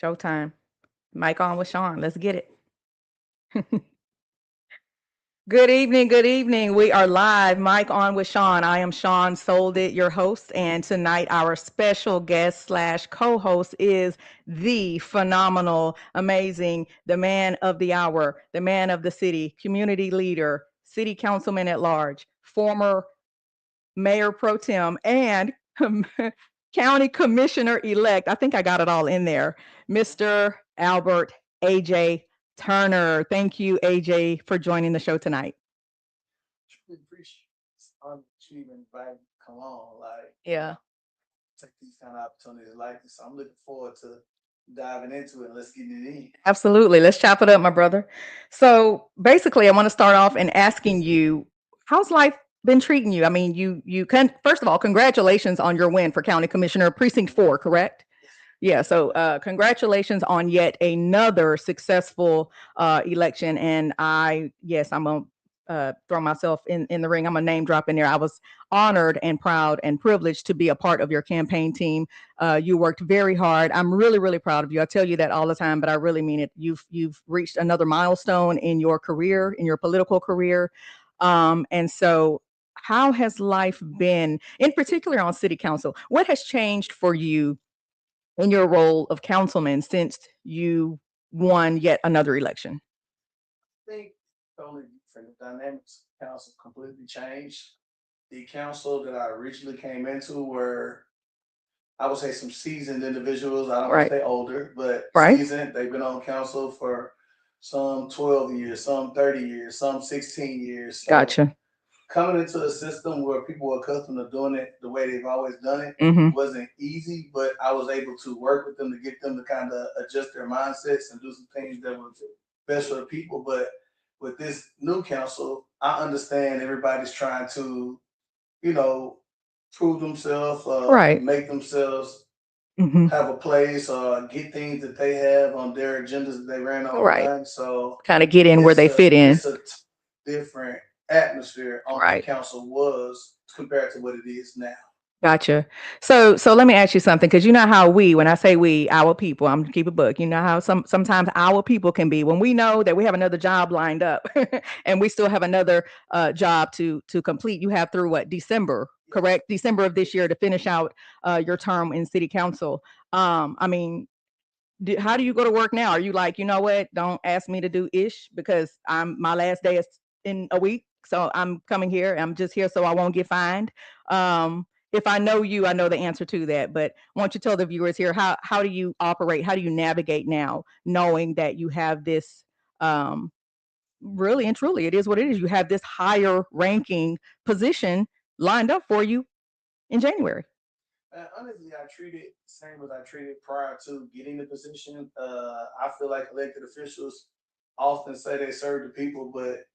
Showtime. Mic on with Shawn. Let's get it. Good evening. Good evening. We are live. Mic on with Shawn. I am Shawn Sold It, your host, and tonight our special guest slash co-host is the phenomenal, amazing, the man of the hour, the man of the city, community leader, city councilman at large, former mayor pro tem, and county commissioner elect. I think I got it all in there. Mr. Albert AJ Turner. Thank you, AJ, for joining the show tonight. Truly appreciate this honor that you even invited me to come on. Like, Yeah. take these kind of opportunities like this. So I'm looking forward to diving into it. Let's get it in. Absolutely. Let's chop it up, my brother. So basically, I want to start off and asking you, how's life been treating you? I mean, you can first of all, congratulations on your win for County Commissioner Precinct 4, correct? Yes. Yeah, so congratulations on yet another successful election. And yes, I'm gonna throw myself in the ring. I'm a name drop in there. I was honored and proud and privileged to be a part of your campaign team. You worked very hard. I'm really, really proud of you. I tell you that all the time, but I really mean it. You've reached another milestone in your career, in your political career. And so how has life been, in particular on city council? What has changed for you in your role of councilman since you won yet another election? I think totally different. The dynamics of the council completely changed. The council that I originally came into were, I would say, some seasoned individuals. I don't want Right. to say older, but Right. seasoned. They've been on council for some 12 years, some 30 years, some 16 years. So Gotcha. coming into a system where people were accustomed to doing it the way they've always done it Mm-hmm. wasn't easy, but I was able to work with them to get them to kind of adjust their mindsets and do some things that were best for the people. But with this new council, I understand everybody's trying to, you know, prove themselves, Right. make themselves Mm-hmm. have a place, get things that they have on their agendas that they ran on Right. done. So Kind of get in where it's they a fit in. it's a different atmosphere on the Right. council was compared to what it is now. Gotcha. So let me ask you something, because you know how when I say we, our people, I'm gonna keep a book. You know how sometimes our people can be when we know that we have another job lined up, and we still have another job to complete. You have through what, December, Yes. correct? December of this year to finish out your term in city council. I mean, how do you go to work now? Are you like, you know what? Don't ask me to do ish because my last day is in a week. So I'm coming here. I'm just here so I won't get fined. If I know you, I know the answer to that. But why don't you tell the viewers here, how do you operate? How do you navigate now, knowing that you have this really and truly, it is what it is. You have this higher ranking position lined up for you in January. Honestly, I treat it the same as I treated prior to getting the position. I feel like elected officials often say they serve the people, but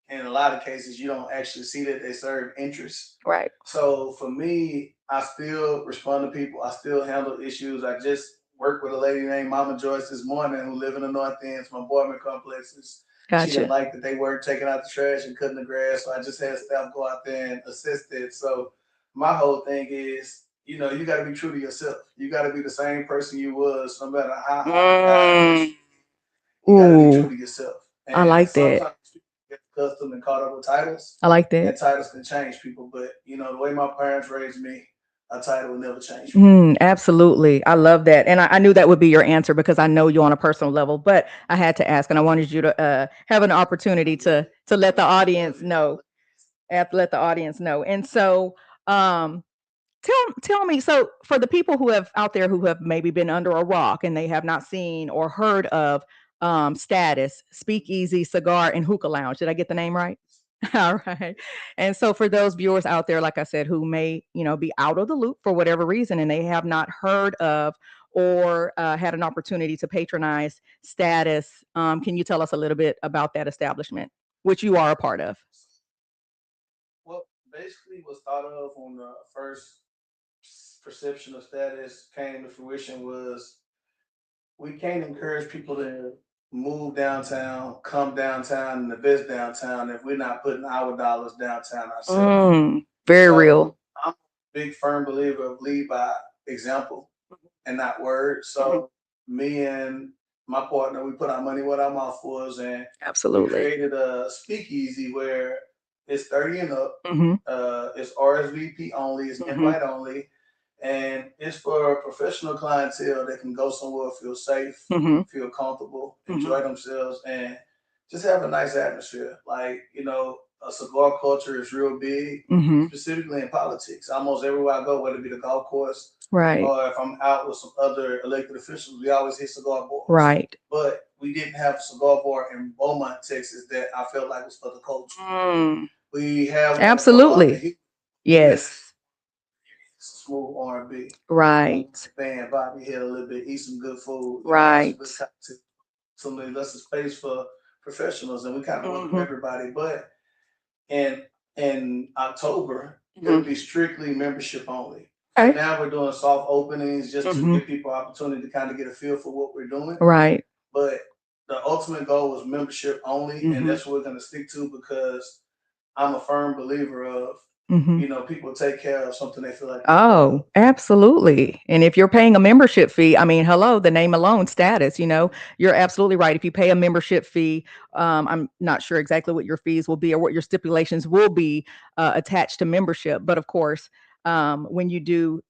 in a lot of cases, you don't actually see that they serve interests. Right. So for me, I still respond to people. I still handle issues. I just worked with a lady named Mama Joyce this morning who live in the North End from apartment complexes. She didn't Gotcha. like that they weren't taking out the trash and cutting the grass, so I just had staff go out there and assist it. So my whole thing is, you got to be true to yourself. You got to be the same person you was, no matter how hard God bless Mm. you. You got to be true Ooh, to yourself. I And like that. sometimes people get accustomed and caught up with titles, I like and that. titles can change people. But the way my parents raised me, a title will never change me. Absolutely. I love that. And I knew that would be your answer because I know you on a personal level, but I had to ask and I wanted you to have an I opportunity love it. to let the I love audience it. I know. love Have to let the audience know. And so um tell me, so for the people who have out there who have maybe been under a rock and they have not seen or heard of Status, Speakeasy, Cigar, and Hookah Lounge. Did I get the name right? All right. And so for those viewers out there, like I said, who may, be out of the loop for whatever reason and they have not heard of or had an opportunity to patronize Status, can you tell us a little bit about that establishment, which you are a part of? it. Well, basically, what's thought of when the first perception of status came to fruition was we can't encourage people to move downtown, come downtown, and the best downtown if we're not putting our dollars downtown ourselves. Very So real. I'm a big firm believer of lead by example and not words. Mhm. So me and my partner, we put our money where our mouth was, and we Absolutely. created a speakeasy where it's 30 and up. Mm-hmm. It's RSVP only, it's Mhm. invite only, and it's for professional clientele that can go somewhere, feel safe, Mm-hmm. feel comfortable, Mm-hmm. enjoy themselves, and just have a nice atmosphere. Like, a cigar culture is real big, Mm-hmm. specifically in politics. Almost everywhere I go, whether it be the golf course Right. or if I'm out with some other elected officials, we always hit cigar bars. Right. But we didn't have a cigar bar in Beaumont, Texas that I felt like was for the culture. Mm. We have one for Absolutely. Yes. smooth R&B. Right. Band, Bobby hit a little bit, eat some good food, Right. some less space for professionals, and we kind of welcome Mm-hmm. everybody. But in in October, it'll Mm-hmm. be strictly membership only. Okay. Now we're doing soft openings just to Mm-hmm. give people opportunity to kind of get a feel for what we're doing. Right. But the ultimate goal was membership only, and Mm-hmm. that's what we're going to stick to because I'm a firm believer of, Mm-hmm. people take care of something they feel like. Oh, absolutely. And if you're paying a membership fee, I mean, hello, the name alone, status, you're absolutely right. If you pay a membership fee, I'm not sure exactly what your fees will be or what your stipulations will be attached to membership. But of course, when you do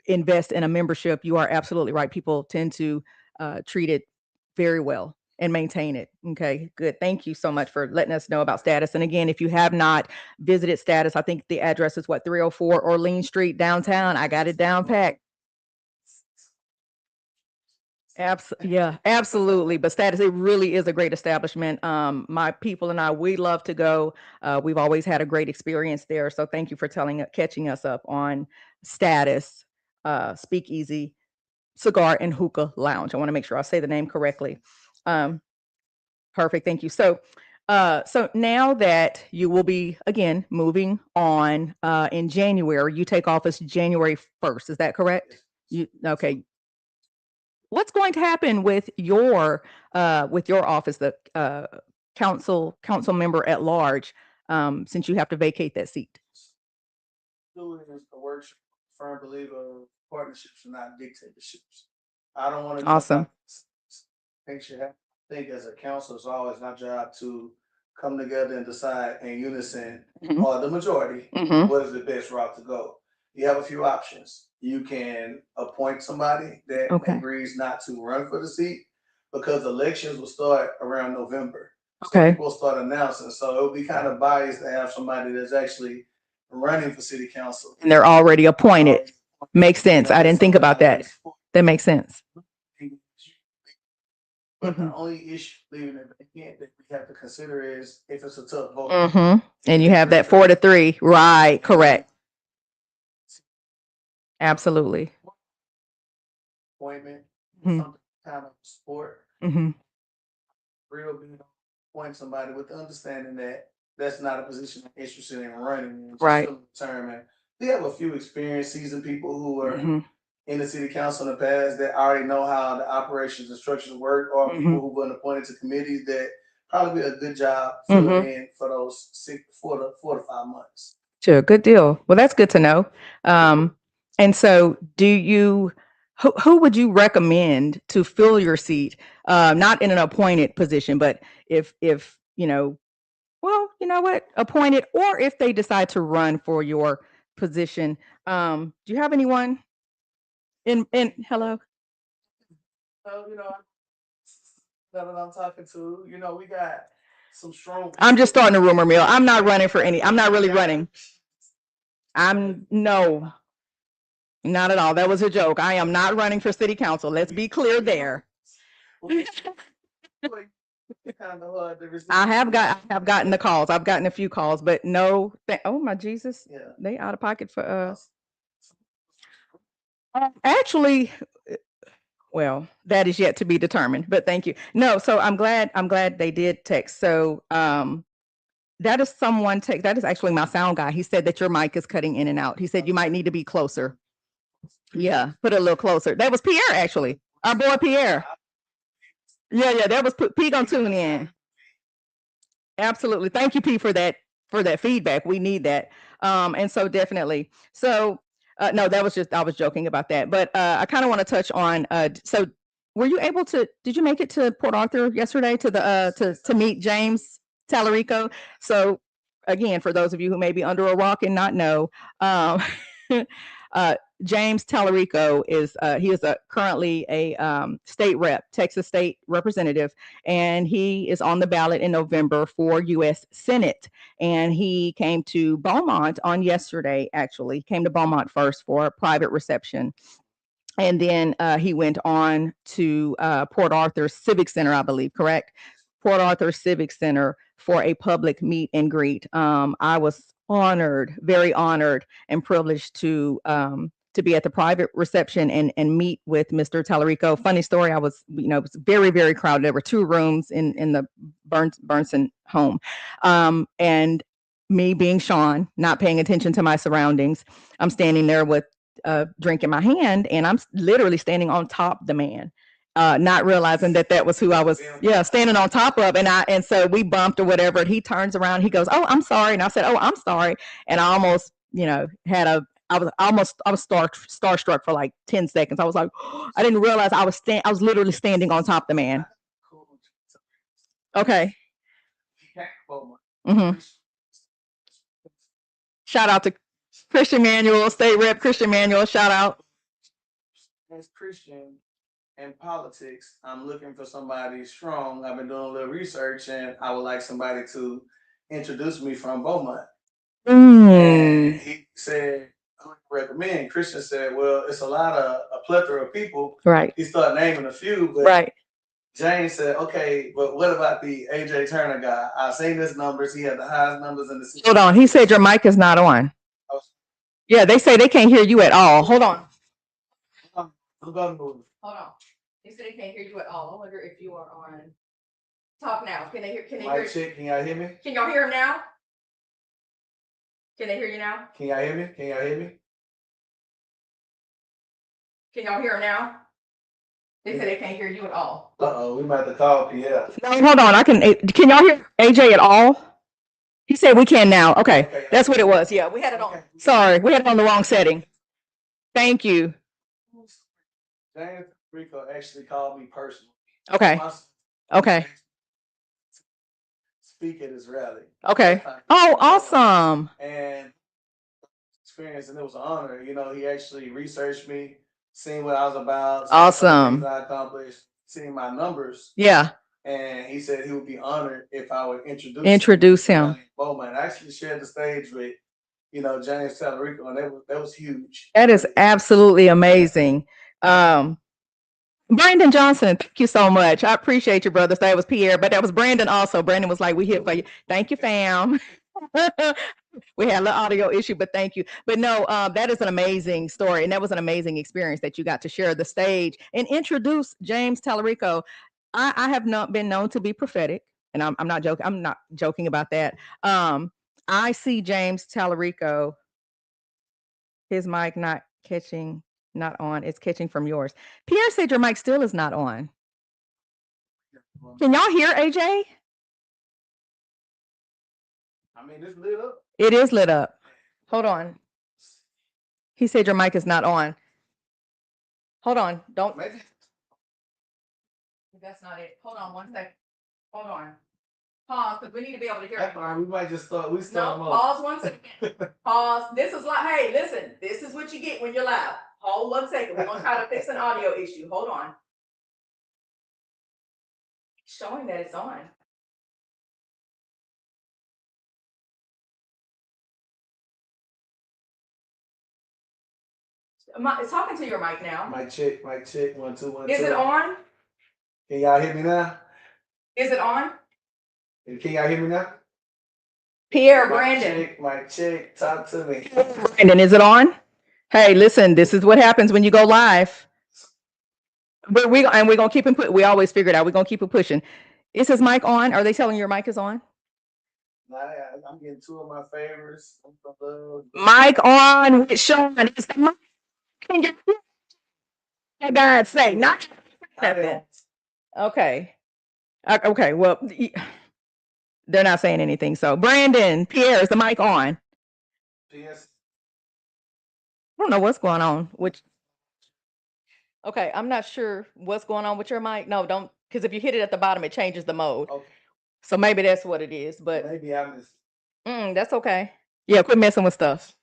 invest in a membership, you are absolutely right. People tend to treat it very well and maintain it. Okay, good. Thank you so much for letting us know about status. And again, if you have not visited status, I think the address is what, 304 Orleans Street, downtown. I got it down packed. Yeah, absolutely. But status, it really is a great establishment. My people and I, we love to go. We've always had a great experience there. So thank you for catching us up on status, speakeasy, cigar and hookah lounge. I want to make sure I say the name correctly. Um, Perfect. Thank you. So now that you will be again moving on in January, you take office January 1st. Is that correct? You okay? What's going to happen with your office, the council member at large, since you have to vacate that seat? Doing is a workshop, firm believer of partnerships and not dictatorships. I don't want to Awesome. things should happen. I think as a council, it's always our job to come together and decide in unison, Mhm. or the majority, Mhm. what is the best route to go. You have a few options. You can appoint somebody that Okay. agrees not to run for the seat because elections will start around November. So Okay. people will start announcing. So it would be kind of biased to have somebody that's actually running for city council. And they're already appointed. Makes sense. I didn't think about that. That makes sense. But the only issue leaving it again that we have to consider is if it's a tough vote. Mm-hmm. And you have that 4-3. Right. Correct. Absolutely. Appointment, Mhm. some kind of support, Mm-hmm. real being appoint somebody with the understanding that that's not a position I'm interested in running. Right. Term, and we have a few experienced, seasoned people who are Mm-hmm. in the city council in the past that already know how the operations and structures work, or Mhm. people who've been appointed to committees that probably be a good job Mhm. filling in for those 4 to 5 months. Sure, good deal. Well, that's good to know. And so who would you recommend to fill your seat? Not in an appointed position, but if well, you know what, appointed, or if they decide to run for your position. Do you have anyone in hello? So, that I'm talking to, we got some strong. I'm just starting a rumor mill. I'm not running for any. I'm not really running. I'm no. Not at all. That was a joke. I am not running for city council. Let's be clear there. I have gotten the calls. I've gotten a few calls, but no. Oh my Jesus. Yeah. They out of pocket for us. Actually, well, that is yet to be determined, but thank you. No, so I'm glad they did text. So that is that is actually my sound guy. He said that your mic is cutting in and out. He said you might need to be closer. Yeah, put it a little closer. That was Pierre, actually. Our boy Pierre. Yeah, that was P gonna tune in. Absolutely. Thank you, P, for that feedback. We need that. And so definitely. So no, that was just I was joking about that. But I kind of want to touch on so were you able to? Did you make it to Port Arthur yesterday to the to meet James Tallarico? So again, for those of you who may be under a rock and not know, um, uh, James Tallarico is he is currently a state rep, Texas state representative, and he is on the ballot in November for U.S. Senate. And he came to Beaumont on yesterday. Actually, came to Beaumont first for a private reception. And then he went on to Port Arthur Civic Center, I believe, correct? Port Arthur Civic Center for a public meet and greet. I was honored, very honored, and privileged to be at the private reception and meet with Mr. Tallarico. Funny story, I was, it was very, very crowded. There were 2 rooms in the Burnson home. And me being Shawn, not paying attention to my surroundings, I'm standing there with drink in my hand, and I'm literally standing on top of the man, not realizing that was who I was, standing on top of. And so we bumped or whatever. And he turns around, he goes, "Oh, I'm sorry," and I said, "Oh, I'm sorry," and I almost, I was starstruck for like 10 seconds. I was like, I didn't realize I was literally standing on top of the man. Okay. Mm-hmm. Shout out to Christian Manuel, state rep Christian Manuel. Shout out. As Christian in politics, I'm looking for somebody strong. I've been doing a little research, and I would like somebody to introduce me from Beaumont. And he said, "I would recommend." Christian said, "Well, it's a plethora of people." Right. He started naming a few, but right. James said, "Okay, but what about the AJ Turner guy? I've seen his numbers. He had the highest numbers in the city." Hold on. He said your mic is not on. Yeah, they say they can't hear you at all. Hold on. Hold on. They said they can't hear you at all. I wonder if you are on. Talk now. Can they hear? Can they hear? Check. Can y'all hear me? Can y'all hear him now? Can they hear you now? Can y'all hear me? Can y'all hear me? Can y'all hear him now? They said they can't hear you at all. We might have to call Pierre. No, hold on. Can y'all hear AJ at all? He said we can now. Okay. That's what it was. Yeah, we had it on. Sorry, we had it on the wrong setting. Thank you. James Rico actually called me personally. Okay. Okay. Speak at his rally. Okay. Oh, awesome. And experience, and it was an honor. He actually researched me, seen what I was about. Awesome. Things I accomplished, seeing my numbers. Yeah. And he said he would be honored if I would introduce him. Beaumont. I actually shared the stage with, James Tallarico, and that was huge. That is absolutely amazing. Brandon Johnson, thank you so much. I appreciate you, brother. So that was Pierre, but that was Brandon also. Brandon was like, "We here for you." Thank you, fam. We had a little audio issue, but thank you. But no, that is an amazing story, and that was an amazing experience that you got to share the stage and introduce James Tallarico. I have not been known to be prophetic, and I'm not joking. I'm not joking about that. I see James Tallarico, his mic not catching, not on. It's catching from yours. Pierre said your mic still is not on. Can y'all hear AJ? I mean, it's lit up. It is lit up. Hold on. He said your mic is not on. Hold on. Don't. Maybe. That's not it. Hold on 1 second. Hold on. Pause, because we need to be able to hear That's it. fine. We might just start. Pause 1 second. Pause. This is like, hey, listen, this is what you get when you're loud. Hold 1 second. We're going to try to fix an audio issue. Hold on. It's showing that it's on. It's talking to your mic now. Mic check. 1 2 1 2. Is it on? Can y'all hear me now? Is it on? Can y'all hear me now? Pierre, Brandon. Mic check. Talk to me. Brandon, is it on? Hey, listen, this is what happens when you go live. But we're gonna keep it we always figure it out. We're gonna keep it pushing. Is his mic on? Are they telling you your mic is on? I'm getting 2 of my favorites. Mic on with Shawn. Is the mic? Can you hear God say? Not nothing. Okay. Okay. Well, they're not saying anything. So, Brandon, Pierre, is the mic on? Yes. I don't know what's going on. Which Okay, I'm not sure what's going on with your mic. No, don't, because if you hit it at the bottom, it changes the mode. Okay, So maybe that's what it is, but maybe I missed. that's okay. Yeah, quit messing with stuff.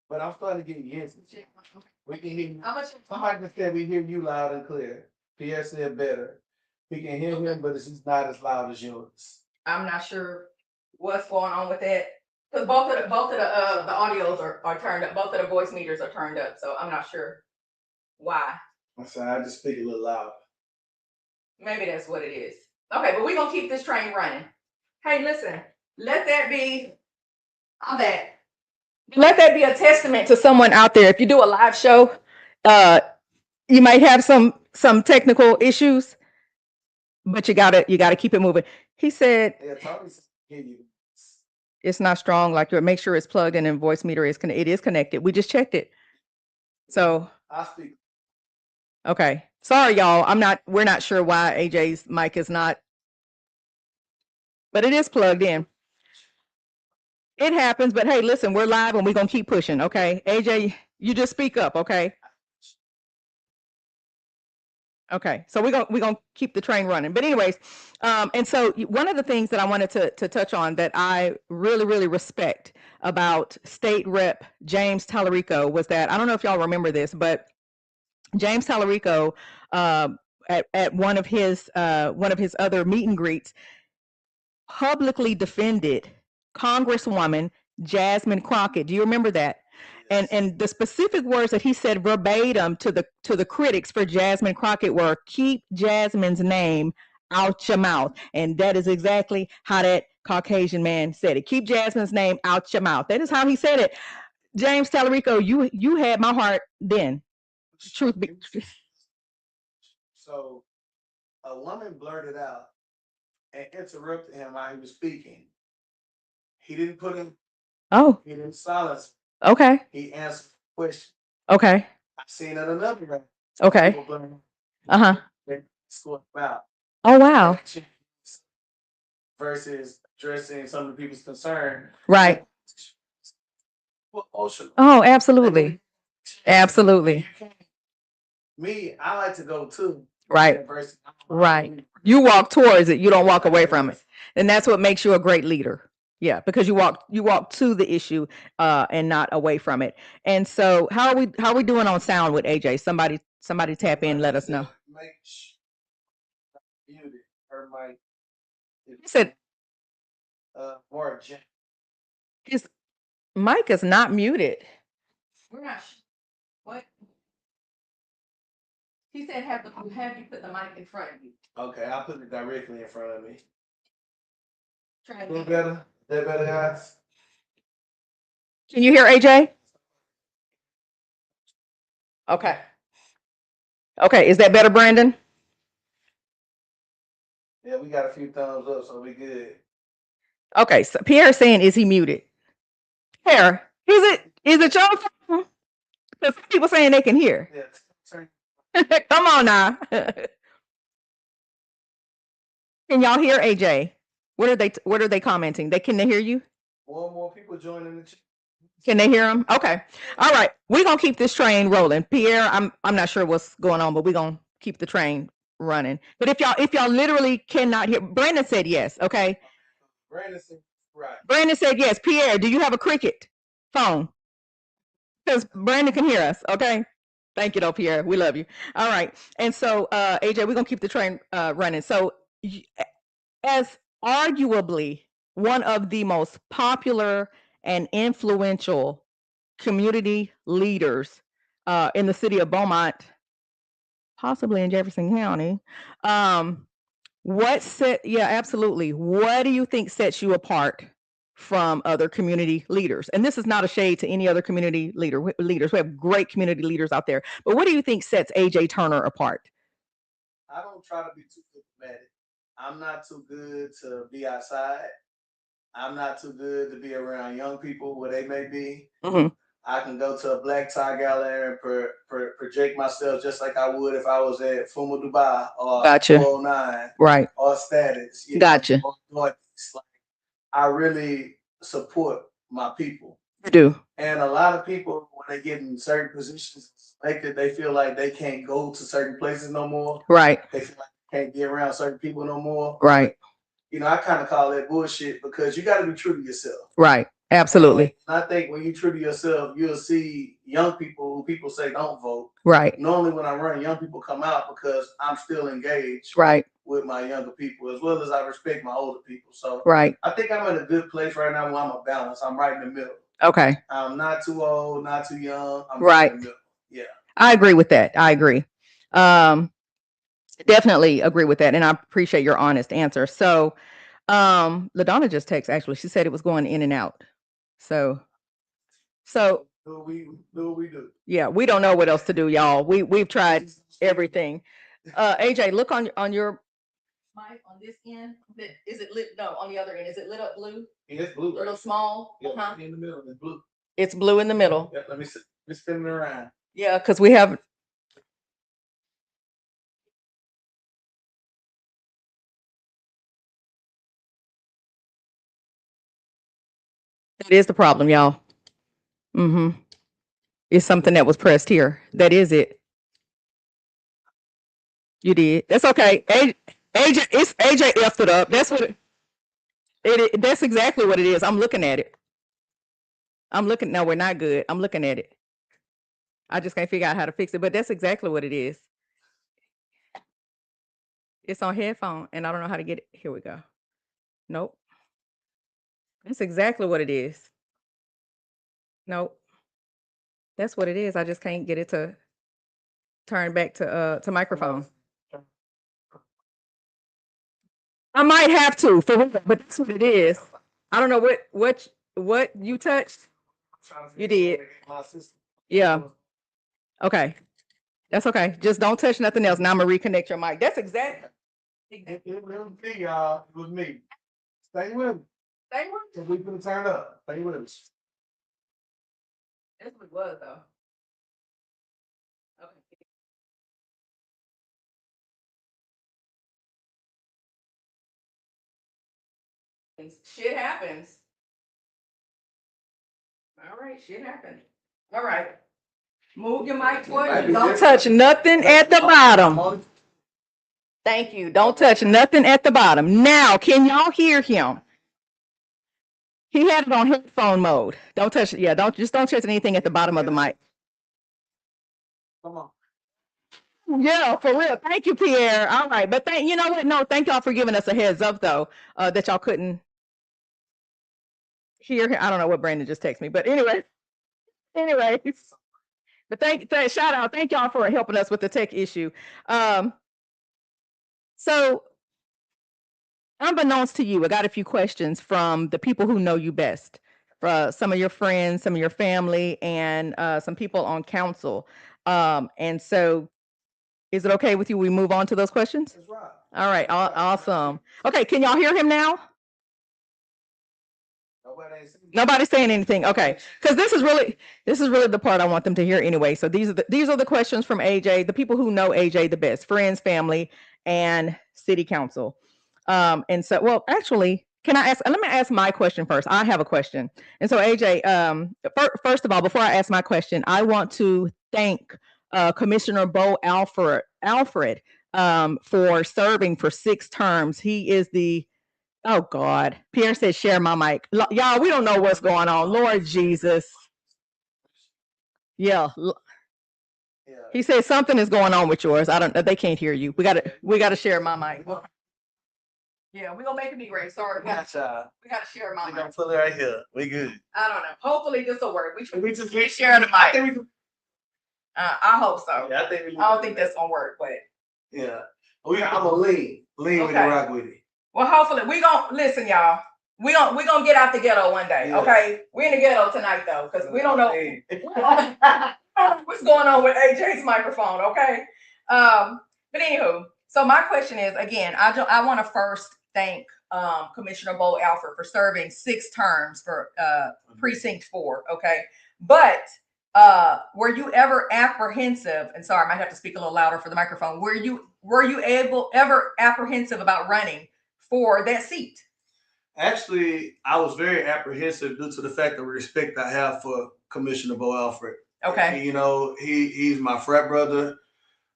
But I'm starting to get used to it. We can hear you. Somebody just said we hear you loud and clear. Pierre said better. We can hear him, but it's just not as loud as yours. I'm not sure what's going on with that. Because both of the audios are turned up, both of the voice meters are turned up, so I'm not sure why. I'm sorry, I just speak a little loud. Maybe that's what it is. Okay, but we're gonna keep this train running. Hey, listen, let that be let that be a testament to someone out there. If you do a live show, you might have some technical issues, but you gotta keep it moving. He said, Yeah, Tony said hear you. it's not strong. Like, make sure it's plugged in and voice meter is it is connected. We just checked it. So I speak. okay, sorry y'all. We're not sure why AJ's mic is not, but it is plugged in. It happens, but hey, listen, we're live and we're gonna keep pushing. Okay, AJ, you just speak up. Okay. Okay, so we're gonna keep the train running. But anyways, and so one of the things that I wanted to touch on that I really respect about State Rep James Tallarico was that, I don't know if y'all remember this, but James Tallarico, at one of his other meet and greets, publicly defended Congresswoman Jasmine Crockett. Do you remember that? Yes. And the specific words that he said verbatim to the critics for Jasmine Crockett were, "Keep Jasmine's name out your mouth." And that is exactly how that Caucasian man said it. "Keep Jasmine's name out your mouth." That is how he said it. James Tallarico, you had my heart then. Truth be. So a woman blurted out and interrupted him while he was speaking. He didn't put him. Oh. He didn't silence. Okay. He answered the question. Okay. I seen it another way. Okay. Uh-huh. Out. Oh wow. Versus addressing some of the people's concern. Right. Oh, absolutely. Absolutely. Me, I like to go too. Right. Right. You walk towards it. You don't walk away from it. And that's what makes you a great leader. Yeah, because you walk to the issue and not away from it. And so how are we doing on sound with AJ? Somebody tap in, let us know. Her mic. He said more his mic is not muted. We're not what? He said have you put the mic in front of you. Okay, I'll put it directly in front of me. Try that better? Is that better, guys? Can you hear AJ? Okay. Okay, is that better, Brandon? Yeah, we got a few thumbs up, so we good. Okay, so Pierre's saying, is he muted? Pierre, is it your phone? Because people saying they can hear. Yeah. Come on now. Can y'all hear AJ? What are they commenting? Can they hear you? More people joining the chat. Can they hear him? Okay. All right. We're gonna keep this train rolling. Pierre, I'm not sure what's going on, but we're gonna keep the train running. But if y'all literally cannot hear, Brandon said yes. Okay. Brandon said right. Brandon said yes. Pierre, do you have a Cricket phone? Because Brandon can hear us. Okay. Thank you, though, Pierre. We love you. All right. And so, AJ, we're gonna keep the train running. So, as arguably one of the most popular and influential community leaders in the city of Beaumont, possibly in Jefferson County. Yeah, absolutely. What do you think sets you apart from other community leaders? And this is not a shade to any other community leaders. We have great community leaders out there. But what do you think sets AJ Turner apart? I don't try to be too diplomatic. I'm not too good to be outside. I'm not too good to be around young people where they may be. Mm-hmm. I can go to a black tie gala and project myself just like I would if I was at Fuma Dubai or Gotcha. 409, right, or Status. Gotcha. I really support my people. You do. And a lot of people, when they get in certain positions, they feel like they can't go to certain places no more. Right. They feel like they can't be around certain people no more. Right. You know, I kind of call that bullshit because you got to be true to yourself. Right. Absolutely. And I think when you true to yourself, you'll see young people who people say don't vote. Right. Normally, when I run, young people come out because I'm still engaged. Right. With my younger people, as well as I respect my older people. So right. I think I'm in a good place right now where I'm a balance. I'm right in the middle. Okay. I'm not too old, not too young. I'm right. in the middle. Yeah. I agree with that. I agree. Definitely agree with that. And I appreciate your honest answer. So LaDonna just texted actually. She said it was going in and out. So do what we do. Yeah, we don't know what else to do, y'all. We've tried everything. AJ, look on your mic on this end. Is it lit? No, on the other end. Is it lit up blue? Yeah, it's blue. A little small. Yeah, in the middle. It's blue. It's blue in the middle. Yeah, let me spin it around. Yeah, because we have. That is the problem, y'all. Mm-hmm. It's something that was pressed here. That is it. You did. That's okay. AJ, it's AJ effed it up. That's what that's exactly what it is. I'm looking at it. I'm looking. No, we're not good. I'm looking at it. I just can't figure out how to fix it, but that's exactly what it is. It's on headphone, and I don't know how to get it. Here we go. Nope. That's exactly what it is. Nope. That's what it is. I just can't get it to turn back to microphone. I might have to for real, but that's what it is. I don't know what you touched. You did. Yeah. Okay. That's okay. Just don't touch nothing else. Now I'm gonna reconnect your mic. That's exactly. It was me, y'all. It was me. Stay with me. Stay with me. We gonna turn up. Stay with us. That's what it was though. Okay. Shit happens. All right, shit happens. All right. Move your mic towards you. Don't touch nothing at the bottom. Thank you. Don't touch nothing at the bottom. Now, can y'all hear him? He had it on headphone mode. Don't touch it. Yeah, don't touch anything at the bottom of the mic. Come on. Yeah, for real. Thank you, Pierre. All right. But you know what? No, thank y'all for giving us a heads up though, that y'all couldn't hear. I don't know what Brandon just texted me, but anyway. But shout out. Thank y'all for helping us with the tech issue. So unbeknownst to you, I got a few questions from the people who know you best, some of your friends, some of your family, and some people on council. And so, is it okay with you? We move on to those questions. That's right. All right, awesome. Okay, can y'all hear him now? Nobody's saying anything. Okay, because this is really the part I want them to hear anyway. So these are the questions from AJ, the people who know AJ the best, friends, family, and city council. And so, well, actually, can I ask? Let me ask my question first. I have a question. And so, AJ, first of all, before I ask my question, I want to thank Commissioner Bo Alfred for serving for 6 terms. He is the Oh God. Pierre said, share my mic. Y'all, we don't know what's going on. Lord Jesus. Yeah. He said something is going on with yours. I don't know. They can't hear you. We gotta share my mic. Yeah, we're gonna make it be great. Sorry. We gotta share my mic. We're gonna put it right here. We good. I don't know. Hopefully this will work. We just share the mic. I hope so. Yeah, I don't think that's gonna work, but yeah. I'm gonna lean with the rock with it. Well, hopefully we gonna listen, y'all. We gonna get out the ghetto one day. Yeah. Okay, we're in the ghetto tonight though, because we don't know what's going on with AJ's microphone. Okay, but anywho, so my question is again, I want to first thank Commissioner Bo Alford for serving 6 terms for Precinct 4. Okay, but were you ever apprehensive? And sorry, I might have to speak a little louder for the microphone. Were you ever apprehensive about running for that seat? Actually, I was very apprehensive due to the fact of respect I have for Commissioner Bo Alfred. Okay. You know, he's my frat brother.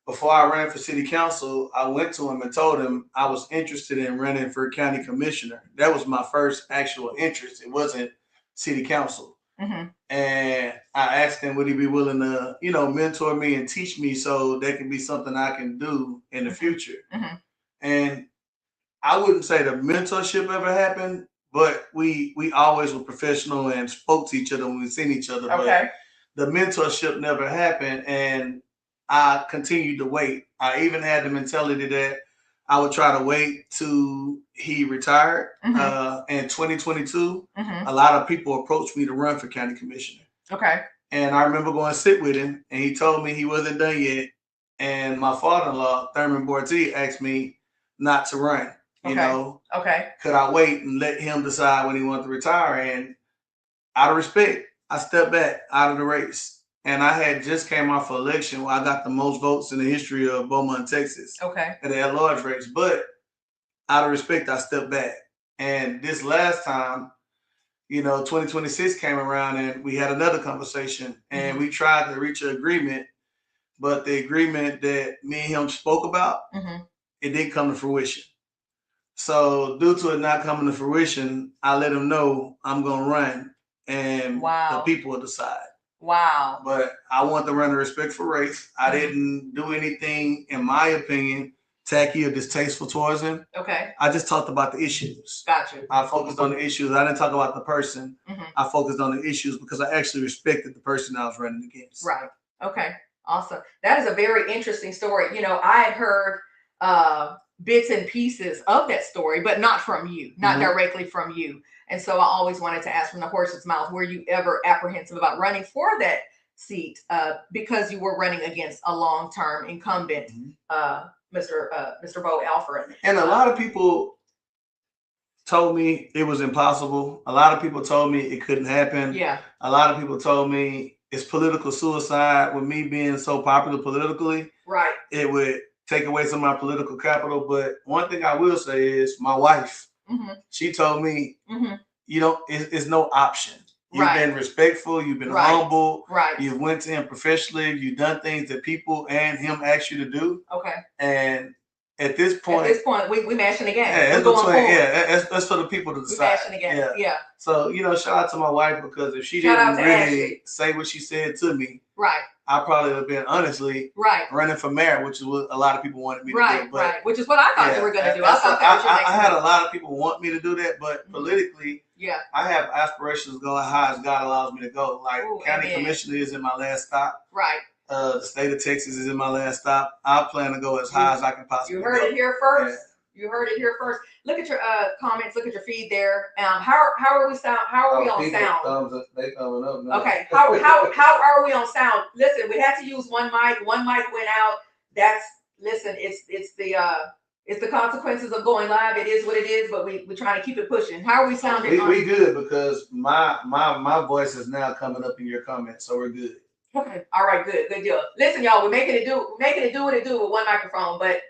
Before I ran for city council, I went to him and told him I was interested in running for county commissioner. That was my first actual interest. It wasn't city council. Mm-hmm. And I asked him, would he be willing to, you know, mentor me and teach me so that can be something I can do in the future. Mm-hmm. And I wouldn't say the mentorship ever happened, but we always were professional and spoke to each other when we seen each other. Okay. But the mentorship never happened, and I continued to wait. I even had the mentality that I would try to wait till he retired. In 2022, a lot of people approached me to run for county commissioner. Okay. And I remember going to sit with him, and he told me he wasn't done yet. And my father-in-law, Thurman Bortie, asked me not to run. You know, could I wait and let him decide when he wanted to retire? And out of respect, I stepped back out of the race. And I had just came off an election where I got the most votes in the history of Beaumont, Texas. Okay. At the at-large race. But out of respect, I stepped back. And this last time, you know, 2026 came around and we had another conversation and we tried to reach an agreement. But the agreement that me and him spoke about, it didn't come to fruition. So due to it not coming to fruition, I let him know I'm gonna run, and the people will decide. Wow. But I want to run a respectful race. I didn't do anything, in my opinion, tacky or distasteful towards him. Okay. I just talked about the issues. Gotcha. I focused on the issues. I didn't talk about the person. I focused on the issues because I actually respected the person I was running against. Right. Okay. Awesome. That is a very interesting story. You know, I had heard bits and pieces of that story, but not from you, not directly from you. And so I always wanted to ask from the horse's mouth, were you ever apprehensive about running for that seat because you were running against a long-term incumbent, Mr. Bo Alfred? And a lot of people told me it was impossible. A lot of people told me it couldn't happen. Yeah. A lot of people told me it's political suicide with me being so popular politically. Right. It would take away some of my political capital. But one thing I will say is my wife, she told me, you know, it's no option. You've been respectful. You've been humble. Right. You've went to him professionally. You've done things that people and him asked you to do. Okay. And at this point, we mashing again. Yeah, that's for the people to decide. We mashing again. Yeah. So, you know, shout out to my wife because if she didn't really say what she said to me, I probably would have been honestly running for mayor, which is what a lot of people wanted me to do. But, which is what I thought you were going to do. I thought that was your next I had a lot of people want me to do that, but politically, I have aspirations going high as God allows me to go. Like county commissioner is in my last stop. Right. The state of Texas is in my last stop. I plan to go as high as I can possibly go. You heard it here first. Yeah. You heard it here first. Look at your comments. Look at your feed there. How are we sound? How are we on sound? They coming up now. Okay. How are we on sound? Listen, we had to use one mic. One mic went out. It's the consequences of going live. It is what it is. But we're trying to keep it pushing. How are we sounding? We good because my voice is now coming up in your comments, so we're good. Okay. All right. Good deal. Listen, y'all, we're making it do what it do with one microphone, but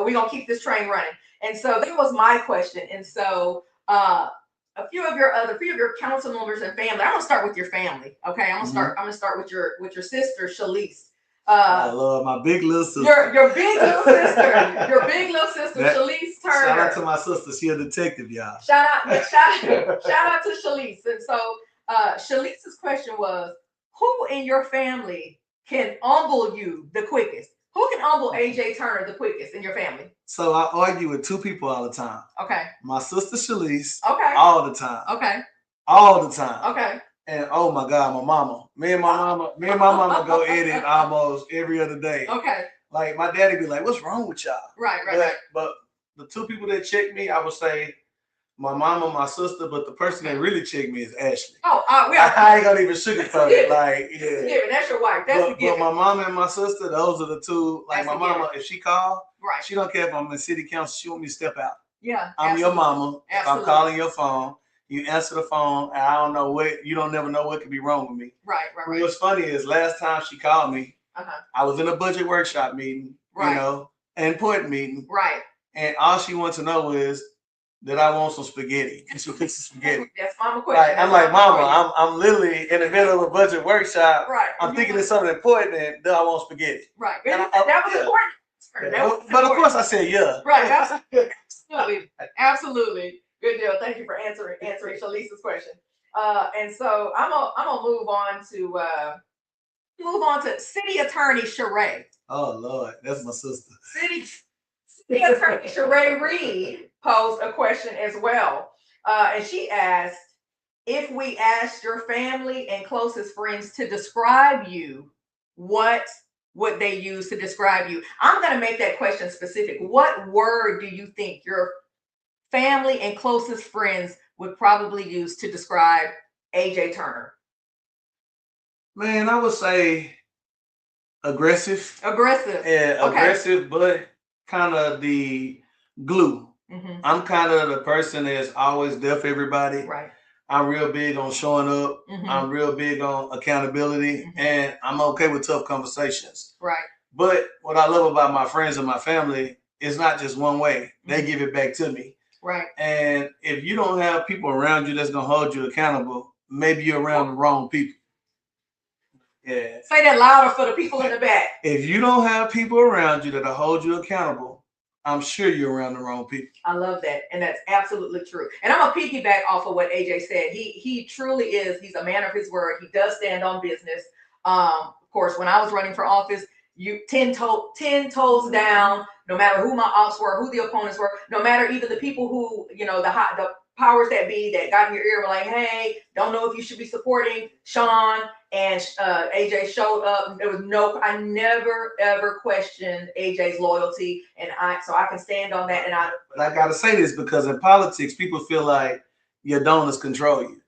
we're gonna keep this train running. And so that was my question. And so a few of your council members and family. I'm gonna start with your family. Okay. I'm gonna start with your sister, Shalise. I love my big little sister. Your big little sister. Your big little sister, Shalise Turner. Shout out to my sister. She a detective, y'all. Shout out to Shalise. And so Shalise's question was, who in your family can humble you the quickest? Who can humble AJ Turner the quickest in your family? So I argue with two people all the time. Okay. My sister Shalise. Okay. All the time. Okay. All the time. Okay. And oh my God, my mama. Me and my mama go edit almost every other day. Okay. Like my daddy be like, "What's wrong with y'all?" Right. But the two people that check me, I would say my mama, my sister, but the person that really checked me is Ashley. Oh, I ain't gonna even sugarcoat it. Like, that's your wife. But my mama and my sister, those are the two. Like my mama, if she call, she don't care if I'm in city council. She want me to step out. Yeah, I'm your mama. If I'm calling your phone, you answer the phone, and I don't know what. You don't never know what could be wrong with me. Right. What's funny is last time she called me, I was in a budget workshop meeting. You know, an important meeting. Right. And all she wants to know is, that I want some spaghetti. And she fixes spaghetti. That's mama question. I'm like, Mama, I'm literally in the middle of a budget workshop. Right. I'm thinking it's something important, and then I want spaghetti. Right. That was important. But of course I said yeah. Right. Absolutely. Absolutely. Good deal. Thank you for answering Shalisa's question. And so I'm gonna move on to City Attorney Sheree. Oh Lord, that's my sister. City Attorney Sheree Reed posed a question as well. And she asked, if we asked your family and closest friends to describe you, what would they use to describe you? I'm going to make that question specific. What word do you think your family and closest friends would probably use to describe AJ Turner? Man, I would say aggressive. Aggressive. Yeah, aggressive, but kind of the glue. Mm-hmm. I'm kind of the person that's always there for everybody. Right. I'm real big on showing up. Mm-hmm. I'm real big on accountability, and I'm okay with tough conversations. Right. But what I love about my friends and my family is not just one way. They give it back to me. Right. And if you don't have people around you that's going to hold you accountable, maybe you're around the wrong people. Yeah. Say that louder for the people in the back. If you don't have people around you that'll hold you accountable, I'm sure you're around the wrong people. I love that. And that's absolutely true. And I'm going to piggyback off of what AJ said. He truly is. He's a man of his word. He does stand on business. Of course, when I was running for office, you 10 toes down, no matter who my ops were, who the opponents were, no matter even the people who, the powers that be that got in your ear were like, hey, don't know if you should be supporting Shawn. And AJ showed up. I never ever questioned AJ's loyalty, and so I can stand on that. But I gotta say this because in politics, people feel like your donors control you.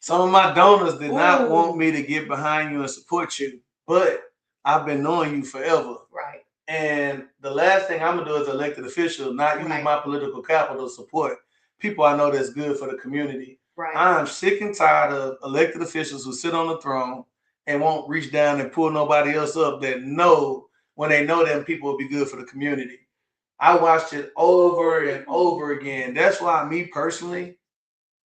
Some of my donors did not want me to get behind you and support you, but I've been knowing you forever. Right. And the last thing I'm gonna do as an elected official, not use my political capital to support people I know that's good for the community. Right. I'm sick and tired of elected officials who sit on the throne and won't reach down and pull nobody else up that know when they know them people will be good for the community. I watched it over and over again. That's why me personally,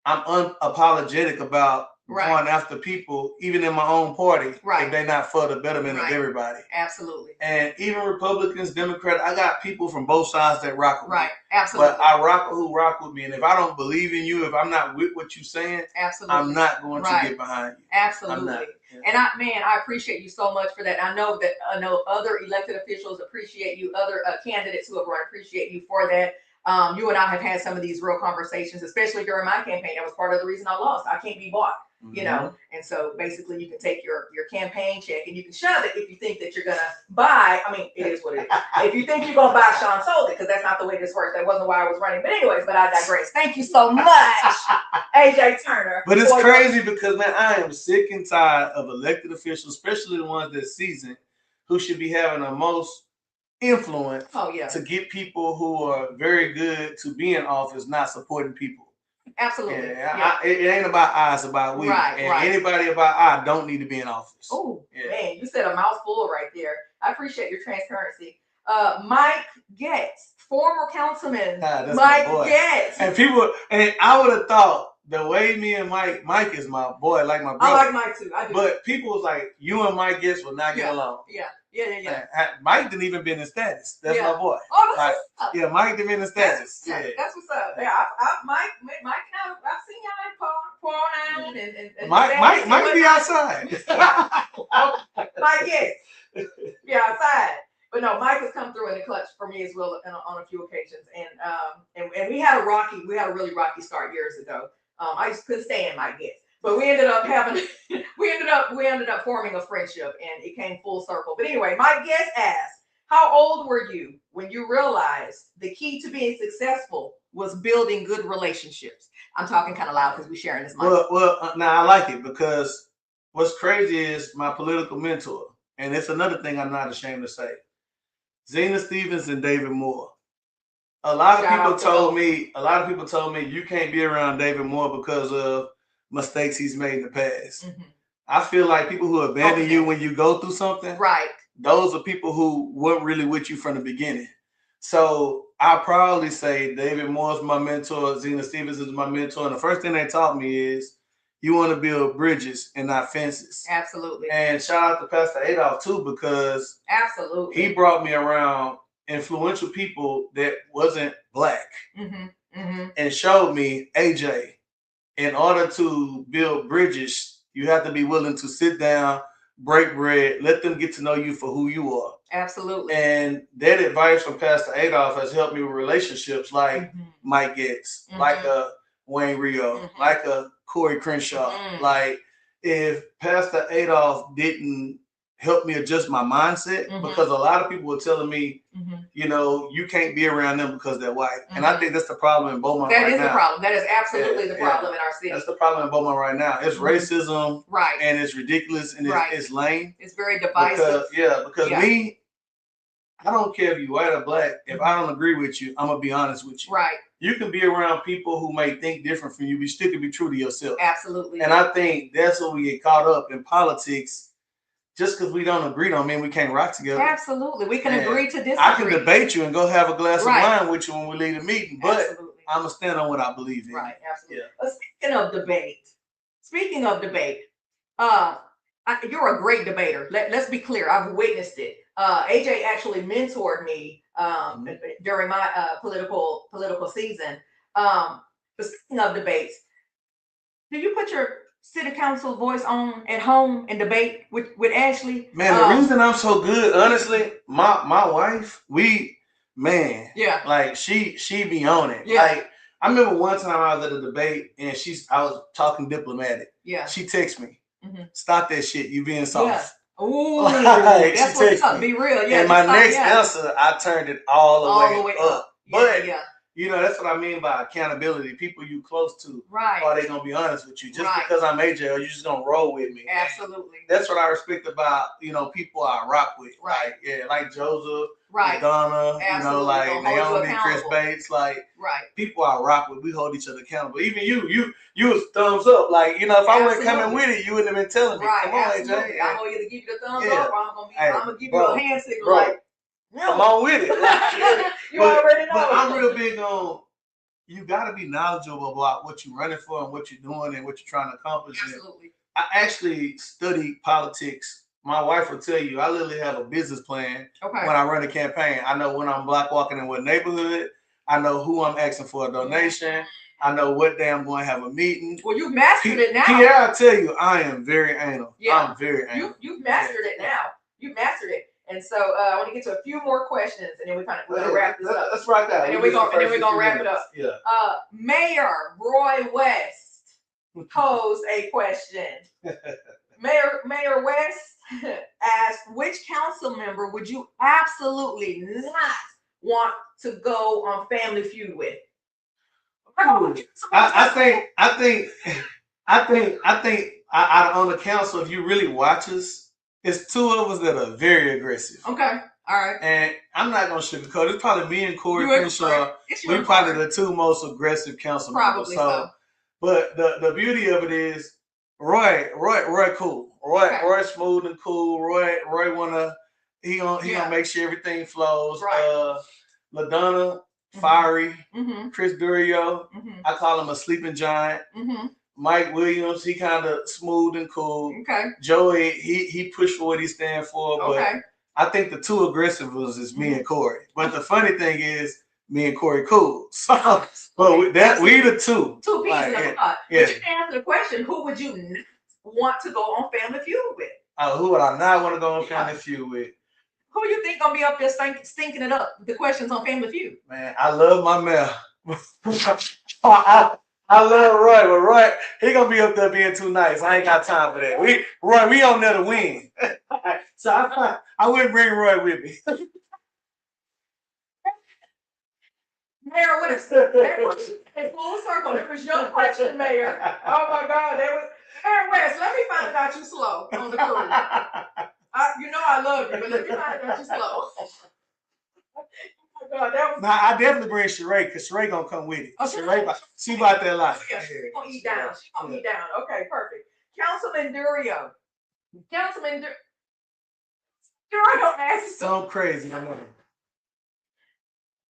I'm unapologetic about going after people, even in my own party, if they're not for the betterment of everybody. Absolutely. And even Republicans, Democrats, I got people from both sides that rock with me. Right. Absolutely. But I rock with who rock with me. And if I don't believe in you, if I'm not with what you're saying, I'm not going to get behind you. Absolutely. Yeah. And I appreciate you so much for that. I know other elected officials appreciate you, other candidates who have run appreciate you for that. You and I have had some of these real conversations, especially during my campaign. That was part of the reason I lost. I can't be bought. And so basically you can take your campaign check and you can shove it if you think that you're gonna buy. I mean, it is what it is. If you think you're gonna buy Shawn, sold it, because that's not the way this works. That wasn't why I was running. But anyways, I digress. Thank you so much, AJ Turner. But it's crazy because, man, I am sick and tired of elected officials, especially the ones that's seasoned, who should be having the most influence to get people who are very good to be in office not supporting people. Absolutely. It ain't about I, it's about we. Anybody about I don't need to be in office. Oh, man, you said a mouthful right there. I appreciate your transparency. Mike Getz, former councilman. Mike Getz. And I would have thought the way me and Mike is my boy, like my brother. I like Mike too. I do. But people was like, you and Mike Getz will not get along. Yeah. Mike didn't even be in the status. That's my boy. Oh, that's what's up. Mike didn't be in the status. That's what's up. Yeah, Mike, I've seen y'all pour on and Mike be outside. Mike, yes. Yeah, outside. But no, Mike has come through in the clutch for me as well on a few occasions. And we had a really rocky start years ago. I just couldn't stand Mike Getz. But we ended up forming a friendship, and it came full circle. But anyway, Mike Getz asked, how old were you when you realized the key to being successful was building good relationships? I'm talking kind of loud because we're sharing this mic. Well, now I like it because what's crazy is my political mentor, and it's another thing I'm not ashamed to say, Zena Stevens and David Moore. A lot of people told me you can't be around David Moore because of mistakes he's made in the past. Mm-hmm. I feel like people who abandon you when you go through something, right? Those are people who weren't really with you from the beginning. So I proudly say David Moore's my mentor, Zena Stevens is my mentor, and the first thing they taught me is you want to build bridges and not fences. Absolutely. And shout out to Pastor Adolph too, because absolutely he brought me around influential people that wasn't black and showed me, AJ, in order to build bridges, you have to be willing to sit down, break bread, let them get to know you for who you are. Absolutely. And that advice from Pastor Adolph has helped me with relationships like Mike Getz, like a Wayne Rio, like a Corey Crenshaw. Like if Pastor Adolph didn't help me adjust my mindset, because a lot of people were telling me, you know, you can't be around them because they're white. And I think that's the problem in Beaumont right now. That is the problem. That is absolutely the problem in our city. That's the problem in Beaumont right now. It's racism, right? And it's ridiculous and it's lame. It's very divisive. Because me, I don't care if you're white or black. If I don't agree with you, I'm gonna be honest with you. Right. You can be around people who may think different from you, but you still can be true to yourself. Absolutely. And I think that's what we get caught up in politics. Just because we don't agree don't mean we can't rock together. Absolutely. We can agree to disagree. I can debate you and go have a glass of wine with you when we leave the meeting, but I'm going to stand on what I believe in. Right, absolutely. Yeah. Speaking of debate, you're a great debater. Let's be clear. I've witnessed it. AJ actually mentored me during my political season. But speaking of debates, do you put your city council voice on at home and debate with Ashley? Man, the reason I'm so good, honestly, my wife, like she be on it. Yeah. Like I remember one time I was at a debate and I was talking diplomatic. Yeah. She texted me, stop that shit, you being soft. Yeah. Ooh, like, that's what's up. Be real. Yeah. And my next answer, I turned it all the way up. But you know, that's what I mean by accountability. People you close to, are they gonna be honest with you? Just because I'm AJ, you're just gonna roll with me. Absolutely. And that's what I respect about, you know, people I rock with. Right. Like Joseph, Donna, you know, like Naomi, Chris Bates, like people I rock with. We hold each other accountable. Even you was thumbs up. Like, you know, if I wasn't coming with it, you wouldn't have been telling me. Come on, AJ. I'm gonna either give you the thumbs up, or I'm gonna give you a hand signal. Like, come on with it. Like, you already know. But I'm real big on, you got to be knowledgeable about what you're running for and what you're doing and what you're trying to accomplish. Absolutely. I actually studied politics. My wife will tell you, I literally have a business plan when I run a campaign. I know when I'm block walking in what neighborhood. I know who I'm asking for a donation. I know what day I'm going to have a meeting. Well, you've mastered it now. Yeah, I tell you, I am very anal. Yeah. I'm very anal. You've mastered it now. You've mastered it. And so I want to get to a few more questions, and then we're gonna wrap this up. Let's write that. And then we're gonna wrap it up. Yeah. Mayor Roy West posed a question. Mayor West asked, which council member would you absolutely not want to go on Family Feud with? I think on the council, if you really watch us, it's two of us that are very aggressive. Okay. All right. And I'm not going to sugarcoat it. It's probably me and Corey Crenshaw. We're probably the two most aggressive council members. Probably so. But the beauty of it is, Roy cool. Roy smooth and cool. Roy he gonna make sure everything flows. Right. LaDonna, fiery. Chris Durio, I call him a sleeping giant. Mike Williams, he kind of smooth and cool. Okay. Joey, he pushed for what he stands for. But I think the two aggressive ones is me and Corey. But the funny thing is, me and Corey cool. So, but we the two. Two pieces in a pot. But you can answer the question, who would you want to go on Family Feud with? Who would I not want to go on Family Feud with? Who you think gonna be up there stinking it up? The questions on Family Feud. Man, I love my mayor. I love Roy, but Roy, he gonna be up there being too nice. I ain't got time for that. We on there to win. So I wouldn't bring Roy with me. Mayor, what is in full circle? It was your question, Mayor. Oh my God, Mayor West. Let me find out you slow on the crew. You know I love you, but let me find out you slow. Oh God, Nah, I definitely bring Sheree, because Sheree gonna come with it. Sheree, she about that life. Yeah, she's gonna eat down. She's gonna eat down. Okay, perfect. Councilman Durio. Durio asked so crazy. I know.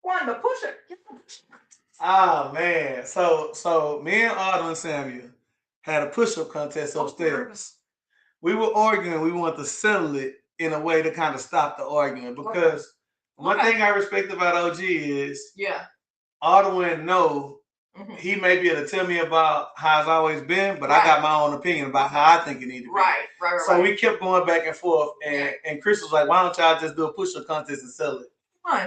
Won the pusher. Ah man, so me and Otto and Samuel had a push-up contest upstairs. We were arguing. We wanted to settle it in a way to kind of stop the argument because one thing I respect about OG is Otto wouldn't know. He may be able to tell me about how it's always been, but I got my own opinion about how I think it needs to be. Right. So we kept going back and forth, and Chris was like, "Why don't y'all just do a push-up contest and settle it?"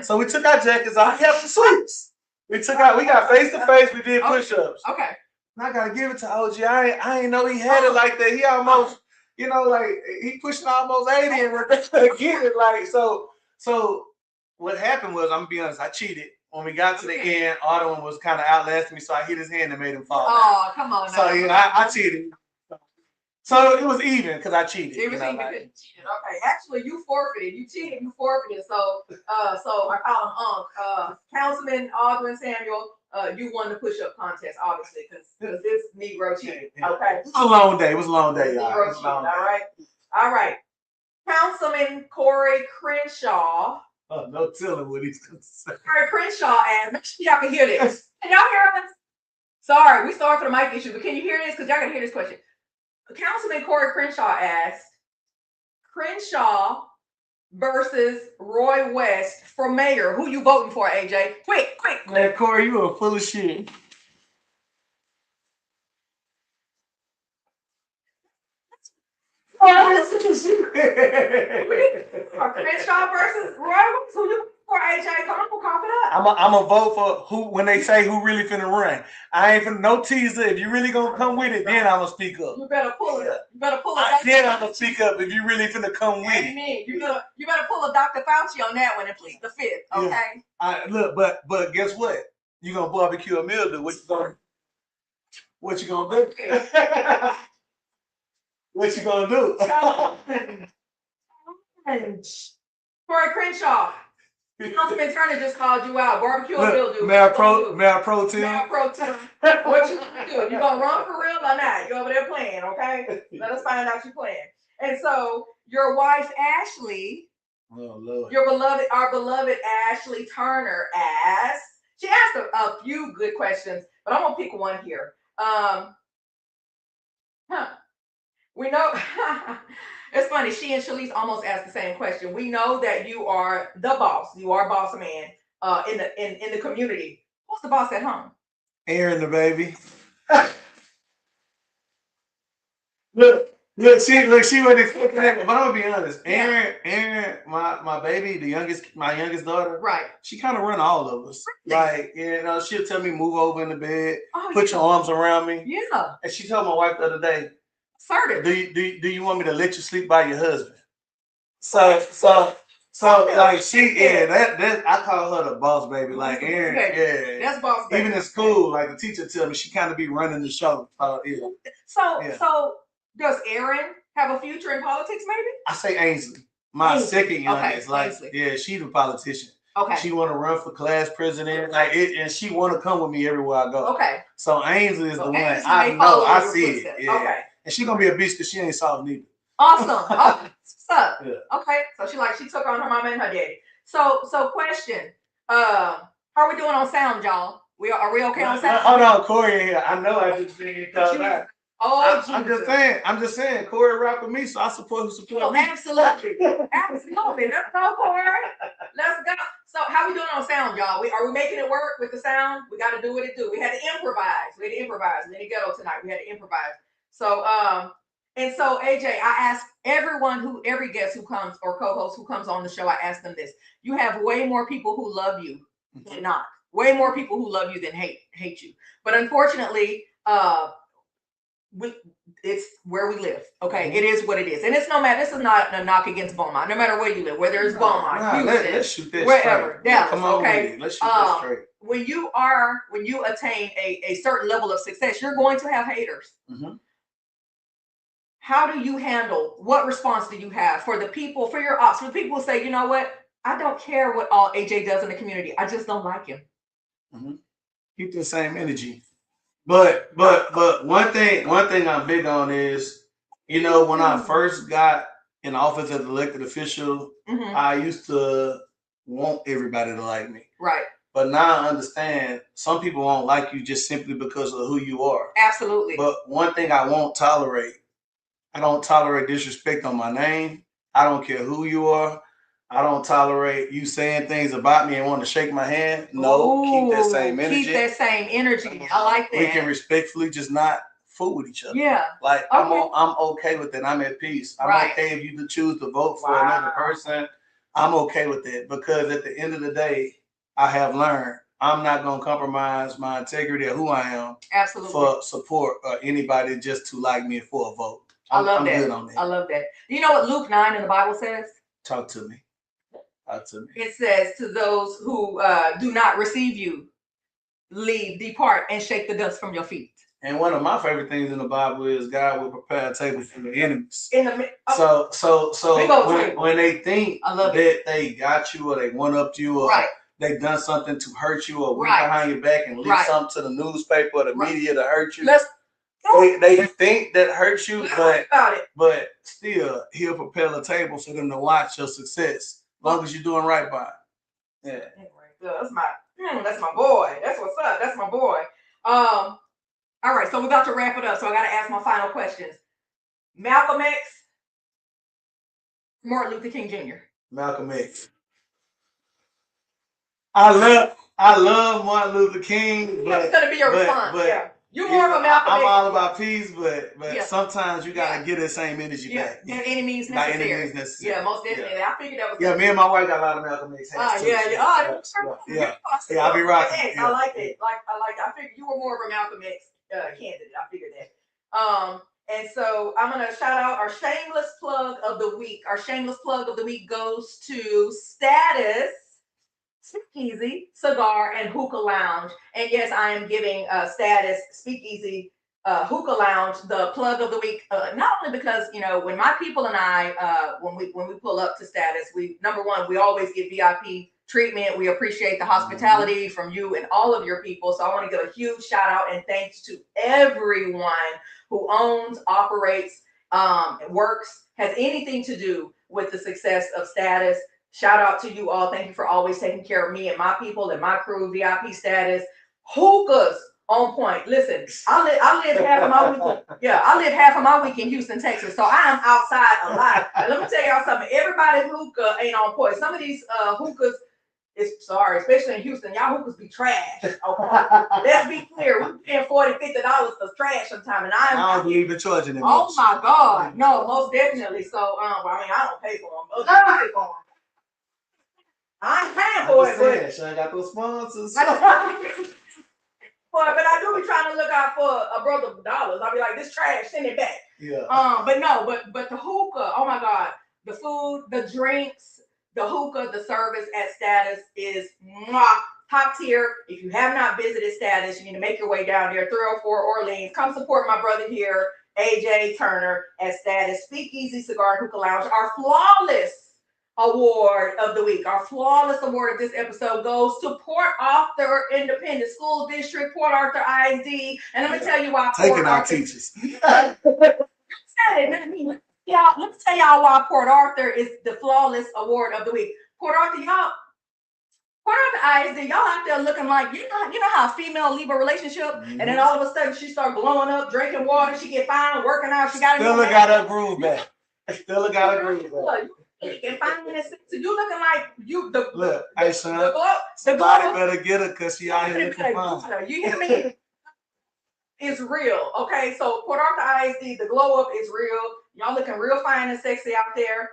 So we took our jackets off. We have the suits. We got face to face. We did push-ups. Okay. And I gotta give it to OG. I ain't know he had it like that. He almost, like he pushing almost 80 and we're get it. Like so. What happened was, I'm gonna be honest, I cheated. When we got to the end, Otto was kind of outlasting me, so I hit his hand and made him fall. Oh, come on. So I cheated. So it was even because I cheated. It was even because you cheated. Okay, actually, you forfeited. You cheated. You forfeited. So I call him Councilman Aldrin Samuel. You won the push-up contest, obviously, because this Negro cheated. Okay. It was a long day. It was a long day, y'all. Negro cheated. All right. Councilman Corey Crenshaw. Oh, no telling what he's going to say. Corey Crenshaw asked, make sure y'all can hear this. Can y'all hear us? Sorry, we sorry for the mic issue, but can you hear this? Because y'all can hear this question. Councilman Corey Crenshaw asked, Crenshaw versus Roy West for mayor. Who you voting for, AJ? Quick. Man, Corey, you are full of shit. Crenshaw versus Roy West. Who you for, AJ? Come on, cough it up. I'm a vote for who when they say who really finna run. I ain't finna no teaser. If you really gonna come with it, then I'm gonna speak up. You better pull it. You better pull it. Then I'm gonna speak up if you really finna come with it. You better pull a Dr. Fauci on that one and plead the fifth. Okay. Yeah. Look, but guess what? You gonna barbecue a mildew. What you gonna do? What you gonna do? Corey Crenshaw. Councilman Turner just called you out. Barbecue or mildew. Mayor Pro Tem. What you gonna do? You gonna run for real or not? You over there playing, okay? Let us find out you playing. And so your wife Ashley, our beloved Ashley Turner asked. She asked a few good questions, but I'm gonna pick one here. We know. It's funny. She and Shalise almost asked the same question. We know that you are the boss. You are boss man in the community. Who's the boss at home? Aaron, the baby. Look, she wasn't expecting that. But I'm gonna be honest. Aaron, my baby, my youngest daughter. Right. She kind of run all of us. Really? Like, she'll tell me move over in the bed, put your arms around me. Yeah. And she told my wife the other day, assertive. Do you want me to let you sleep by your husband? So like that I call her the boss baby. Like Aaron, that's boss baby. Even in school, like the teacher tell me, she kind of be running the show. So does Aaron have a future in politics? Maybe I say Ainsley, my second youngest. Like Ainsley. She's a politician. Okay. She want to run for class president, and she want to come with me everywhere I go. Okay. So Ainsley is the one I know. I see it. Yeah. Okay. And she gonna be a bitch because she ain't soft neither. Awesome. What's up? Yeah. Okay. So she took on her mama and her daddy. So question. How are we doing on sound, y'all? Are we okay on sound? Hold on, Corey in here. I know I just didn't call that. Oh, I'm just saying, Corey rap with me, so I support me. Absolutely. Absolutely. Let's go, Corey. Let's go. So how we doing on sound, y'all? Are we making it work with the sound? We got to do what it do. We had to improvise. We had to ghetto tonight. We had to improvise. So and so AJ, I ask every guest who comes or co-host who comes on the show, I ask them this. You have way more people who love you than not. Way more people who love you than hate you. But unfortunately, it's where we live. Okay, it is what it is, and it's no matter. This is not a knock against Beaumont. No matter where you live, whether it's Beaumont, Houston, let's shoot this wherever, Dallas. Come on, okay, let's shoot this straight. When you attain a certain level of success, you're going to have haters. Mm-hmm. How do you handle? What response do you have for the people, for your ops? For the people who say, you know what, I don't care what all AJ does in the community. I just don't like him. Mm-hmm. Keep the same energy. But one thing I'm big on is, when I first got in office as an elected official, I used to want everybody to like me. Right. But now I understand some people won't like you just simply because of who you are. Absolutely. But one thing I won't tolerate, I don't tolerate disrespect on my name. I don't care who you are. I don't tolerate you saying things about me and want to shake my hand. No, keep that same energy. Keep that same energy. I like that. We can respectfully just not fool with each other. Yeah. Like I'm okay with that. I'm at peace. I'm okay if you choose to vote for another person. I'm okay with that because at the end of the day, I have learned I'm not gonna compromise my integrity of who I am. Absolutely. For support or anybody just to like me for a vote. I'm that. Good on that. I love that. Do you know what Luke 9 in the Bible says? Talk to me. Talk to me. It says, to those who do not receive you, leave, depart, and shake the dust from your feet. And one of my favorite things in the Bible is God will prepare a table for the enemies. So when they think that they got you or they one upped you or they done something to hurt you or went behind your back and leaked something to the newspaper or the media to hurt you. They think that hurts you, but still he'll prepare a table for them to watch your success. As long as you're doing right by it. Yeah. That's my boy. That's what's up. That's my boy. All right, so we're about to wrap it up. So I gotta ask my final questions. Malcolm X, Martin Luther King Jr. Malcolm X. I love Martin Luther King. It's gonna be your response. Yeah. You're more of a Malcolm X. I'm all about peace, but sometimes you gotta get that same energy back. And any means necessary. Yeah, most definitely. I figured that was. Yeah, me and my wife got a lot of Malcolm X hats too. Yeah. I'll be rocking. I like it. I figured you were more of a Malcolm X candidate. I figured that. And so I'm gonna shout out our shameless plug of the week. Our shameless plug of the week goes to Status Speakeasy, Cigar, and Hookah Lounge. And yes, I am giving Status Speakeasy, Hookah Lounge the plug of the week. Not only because when my people and I, when we pull up to Status, number one, we always get VIP treatment. We appreciate the hospitality from you and all of your people. So I want to give a huge shout out and thanks to everyone who owns, operates, works, has anything to do with the success of Status. Shout out to you all. Thank you for always taking care of me and my people and my crew. VIP Status. Hookahs on point. Listen, I live half of my week. I live half of my week in Houston, Texas. So I am outside a lot. And let me tell y'all something. Everybody's hookah ain't on point. Some of these hookahs, especially in Houston, y'all hookahs be trash. Okay? Let's be clear. We're paying $40, $50 for trash sometimes. And I don't believe in charging them. Oh my God. No, most definitely. So I don't pay for them. Others pay for them. I ain't paying for it. But I got those sponsors. But I do be trying to look out for a brother of dollars. I'll be like, this trash, send it back. Yeah. But the hookah, oh my God, the food, the drinks, the hookah, the service at Status is top tier. If you have not visited Status, you need to make your way down there, 304 Orleans. Come support my brother here, AJ Turner, at Status Speakeasy, Cigar, and Hookah Lounge. Our flawless award of the week. Our flawless award of this episode goes to Port Arthur Independent School District, Port Arthur ISD. And let me tell you why Port Arthur. Teachers. Let me tell y'all why Port Arthur is the flawless award of the week. Port Arthur ISD, y'all out there looking like, you know how a female leave a relationship and then all of a sudden she start glowing up, drinking water, she get fine, working out, she got Still got her groove back. Still got her groove back. And finally, you looking like you. Look, hey son, somebody better get her because she out here looking fine. You hear me? It's real, okay? So Port Arthur ISD, the glow up is real. Y'all looking real fine and sexy out there.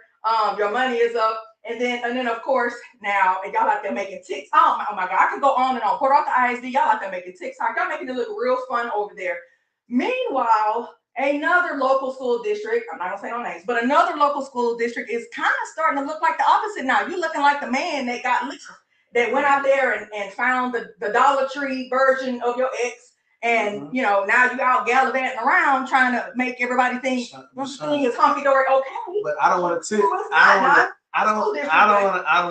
Your money is up, and then of course now y'all out there making TikTok. Oh my God, I could go on and on. Port Arthur ISD, y'all out there making TikTok. Y'all making it look real fun over there. Meanwhile, another local school district, I'm not gonna say no names, but another local school district is kind of starting to look like the opposite now. You're looking like the man that got liquor, that went out there and found the Dollar Tree version of your ex. And now you out gallivanting around trying to make everybody think everything is hunky dory okay. But I don't want to tip. I don't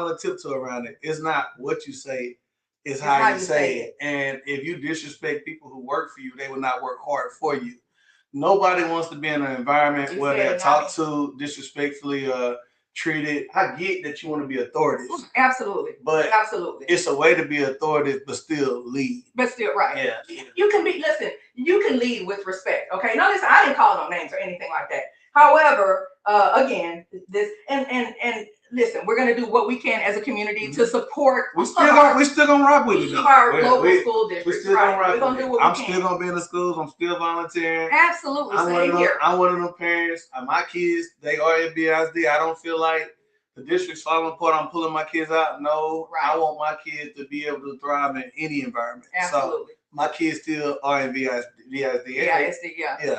want to tiptoe around it. It's not what you say, it's how you say it. And if you disrespect people who work for you, they will not work hard for you. Nobody wants to be in an environment where they're talked to disrespectfully, treated. I get that you want to be authoritative. Absolutely. But absolutely. It's a way to be authoritative, but still lead. But still, right. Yeah. You can be, listen, you can lead with respect. Okay. Now listen, I didn't call no names or anything like that. However, again, this and listen, we're gonna do what we can as a community to support. We still gonna rock with it. Our local school district. We still gonna rock. We're gonna do what we I'm can. still gonna be in the schools. I'm still volunteering. Absolutely. I'm one of them parents. My kids, they are at BISD. I don't feel like the district's falling apart. I'm pulling my kids out. No, I want my kids to be able to thrive in any environment. Absolutely. So my kids still are in BISD. Yeah,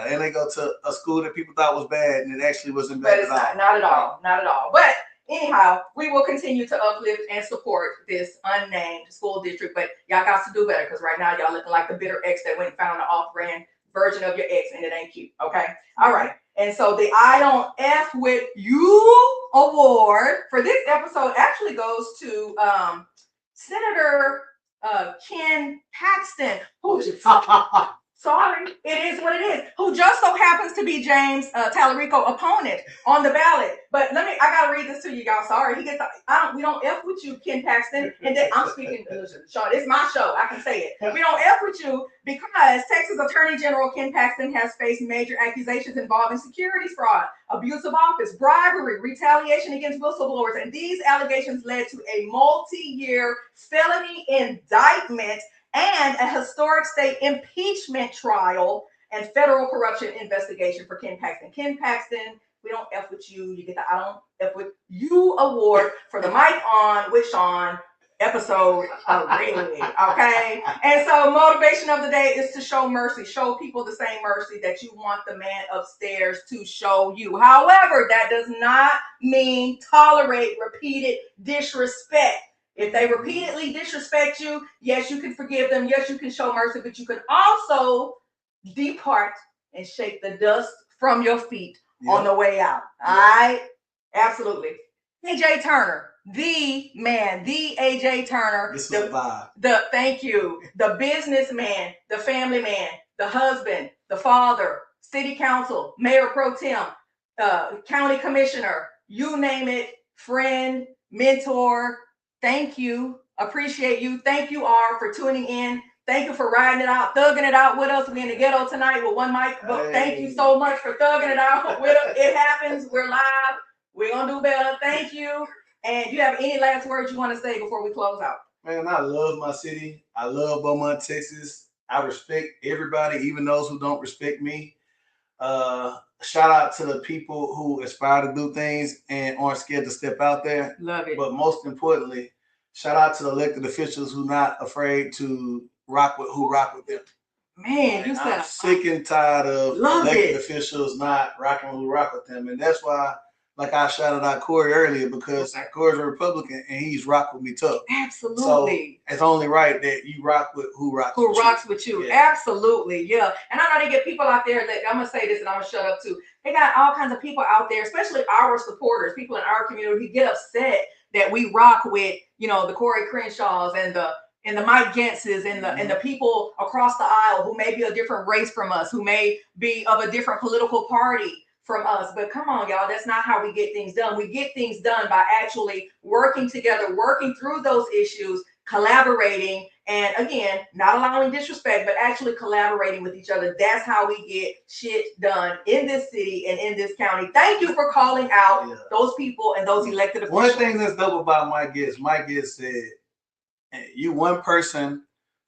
and they go to a school that people thought was bad, and it actually wasn't bad at all. Not at all. Not at all. But anyhow, we will continue to uplift and support this unnamed school district. But y'all got to do better, because right now y'all looking like the bitter ex that went and found an off-brand version of your ex, and it ain't cute. Okay. All right. And so the I Don't F With You award for this episode actually goes to Senator Ken Paxton, who's sorry, it is what it is, who just so happens to be James Tallarico opponent on the ballot. But I gotta read this to you, y'all. Sorry, we don't F with you, Ken Paxton. And then I'm speaking, Shawn, it's my show, I can say it. We don't F with you because Texas Attorney General Ken Paxton has faced major accusations involving securities fraud, abuse of office, bribery, retaliation against whistleblowers, and these allegations led to a multi-year felony indictment and a historic state impeachment trial and federal corruption investigation for Ken Paxton. Ken Paxton, we don't F with you. You get the I Don't F With You award for the Mic On with Shawn episode really, okay? And so motivation of the day is to show mercy. Show people the same mercy that you want the man upstairs to show you. However, that does not mean tolerate repeated disrespect. If they repeatedly disrespect you, yes, you can forgive them. Yes, you can show mercy, but you can also depart and shake the dust from your feet on the way out. All right? Absolutely. AJ Turner, the man, the AJ Turner. This is a vibe. Thank you. The businessman, the family man, the husband, the father, city council, mayor pro tem, county commissioner, you name it, friend, mentor. Thank you. Appreciate you. Thank you, R, for tuning in. Thank you for riding it out, thugging it out with us. We're in the ghetto tonight with one mic, but thank you so much for thugging it out with us. It happens. We're live. We're going to do better. Thank you. And do you have any last words you want to say before we close out? Man, I love my city. I love Beaumont, Texas. I respect everybody, even those who don't respect me. Shout out to the people who aspire to do things and aren't scared to step out there. Love it. But most importantly, shout out to the elected officials who not afraid to rock with them. Man, you said I'm sick and tired of elected officials not rocking who rock with them. And that's why, like I shouted out Corey earlier, because Corey's a Republican and he's rock with me tough. Absolutely. So it's only right that you rock with who rocks with you. Yeah. Absolutely. Yeah. And I know they get people out there that, I'm going to say this and I'm going to shut up too. They got all kinds of people out there, especially our supporters, people in our community who get upset that we rock with, the Corey Crenshaws and the Mike Gentzes and the people across the aisle who may be a different race from us, who may be of a different political party from us. But come on, y'all, that's not how we get things done. We get things done by actually working together, working through those issues, collaborating, and again, not allowing disrespect, but actually collaborating with each other. That's how we get shit done in this city and in this county. Thank you for calling out those people and those elected officials. One thing that's dope about Mike Getz said, you one person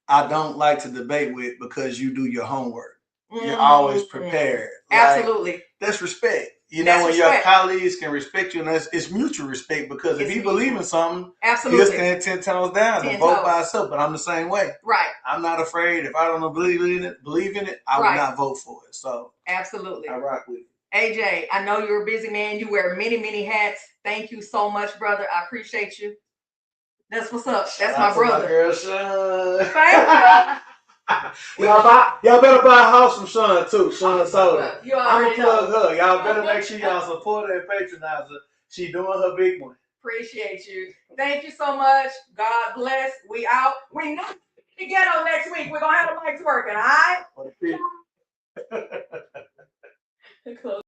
I don't like to debate with because you do your homework. You're always prepared. Absolutely. That's respect. When your colleagues can respect you, and it's mutual respect, because if you believe in something, he'll stand 10 toes down and vote by itself. But I'm the same way. Right. I'm not afraid. If I don't believe in it, I will not vote for it. So absolutely. I rock with it. AJ, I know you're a busy man. You wear many, many hats. Thank you so much, brother. I appreciate you. That's what's up. That's my brother. My girl, Shawn. Thank you. Y'all better buy a house from Shawn too. Shawn Soda. I'm gonna plug her. Y'all better make sure y'all support her and patronize her. She doing her big one. Appreciate you. Thank you so much. God bless. We out. We know we get on next week. We're gonna have the mics working. All right.